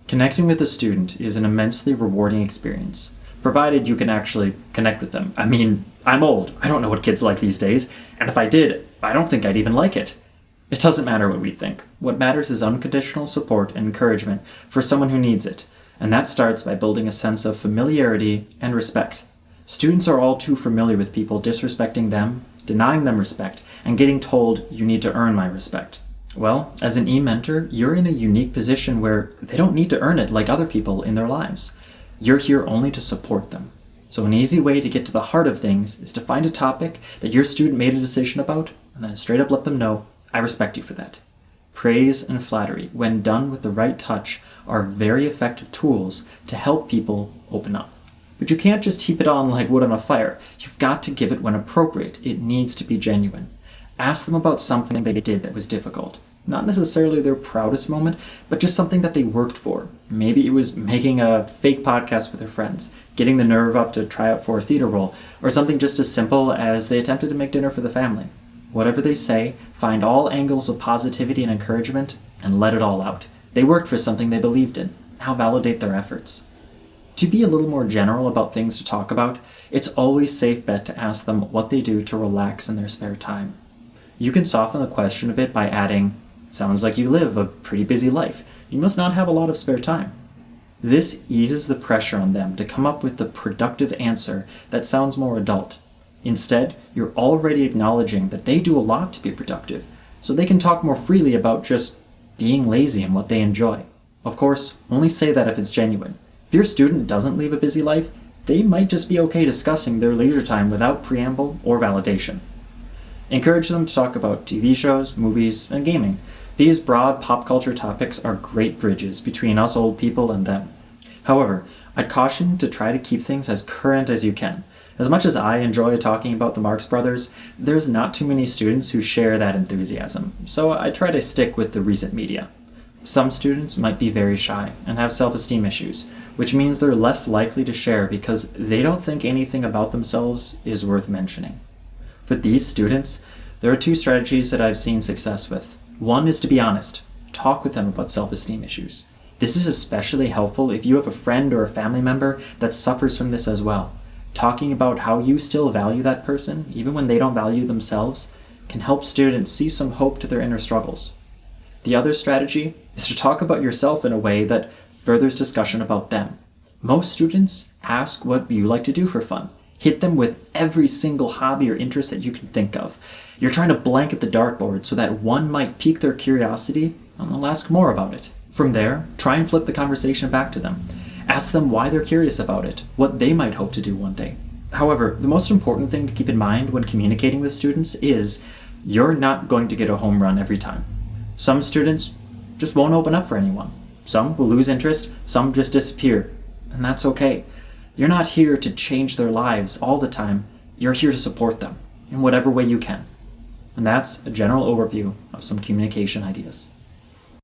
Connecting with a student is an immensely rewarding experience, provided you can actually connect with them. I mean, I'm old. I don't know what kids like these days, and if I did, I don't think I'd even like it. It doesn't matter what we think. What matters is unconditional support and encouragement for someone who needs it, and that starts by building a sense of familiarity and respect. Students are all too familiar with people disrespecting them, denying them respect, and getting told, "You need to earn my respect." Well, as an e-mentor, you're in a unique position where they don't need to earn it like other people in their lives. You're here only to support them. So an easy way to get to the heart of things is to find a topic that your student made a decision about, and then straight up let them know, "I respect you for that." Praise and flattery, when done with the right touch, are very effective tools to help people open up. But you can't just heap it on like wood on a fire. You've got to give it when appropriate. It needs to be genuine. Ask them about something they did that was difficult. Not necessarily their proudest moment, but just something that they worked for. Maybe it was making a fake podcast with their friends, getting the nerve up to try out for a theater role, or something just as simple as they attempted to make dinner for the family. Whatever they say, find all angles of positivity and encouragement, and let it all out. They worked for something they believed in. Now validate their efforts. To be a little more general about things to talk about, it's always a safe bet to ask them what they do to relax in their spare time. You can soften the question a bit by adding, "Sounds like you live a pretty busy life. You must not have a lot of spare time." This eases the pressure on them to come up with the productive answer that sounds more adult. Instead, you're already acknowledging that they do a lot to be productive, so they can talk more freely about just being lazy and what they enjoy. Of course, only say that if it's genuine. If your student doesn't live a busy life, they might just be okay discussing their leisure time without preamble or validation. Encourage them to talk about TV shows, movies, and gaming. These broad pop culture topics are great bridges between us old people and them. However, I'd caution to try to keep things as current as you can. As much as I enjoy talking about the Marx Brothers, there's not too many students who share that enthusiasm, so I try to stick with the recent media. Some students might be very shy and have self-esteem issues, which means they're less likely to share because they don't think anything about themselves is worth mentioning. For these students, there are two strategies that I've seen success with. One is to be honest. Talk with them about self-esteem issues. This is especially helpful if you have a friend or a family member that suffers from this as well. Talking about how you still value that person, even when they don't value themselves, can help students see some hope to their inner struggles. The other strategy is to talk about yourself in a way that furthers discussion about them. Most students ask what you like to do for fun. Hit them with every single hobby or interest that you can think of. You're trying to blanket the dartboard so that one might pique their curiosity and they'll ask more about it. From there, try and flip the conversation back to them. Ask them why they're curious about it, what they might hope to do one day. However, the most important thing to keep in mind when communicating with students is you're not going to get a home run every time. Some students just won't open up for anyone. Some will lose interest, some just disappear, and that's okay. You're not here to change their lives all the time. You're here to support them in whatever way you can. And that's a general overview of some communication ideas.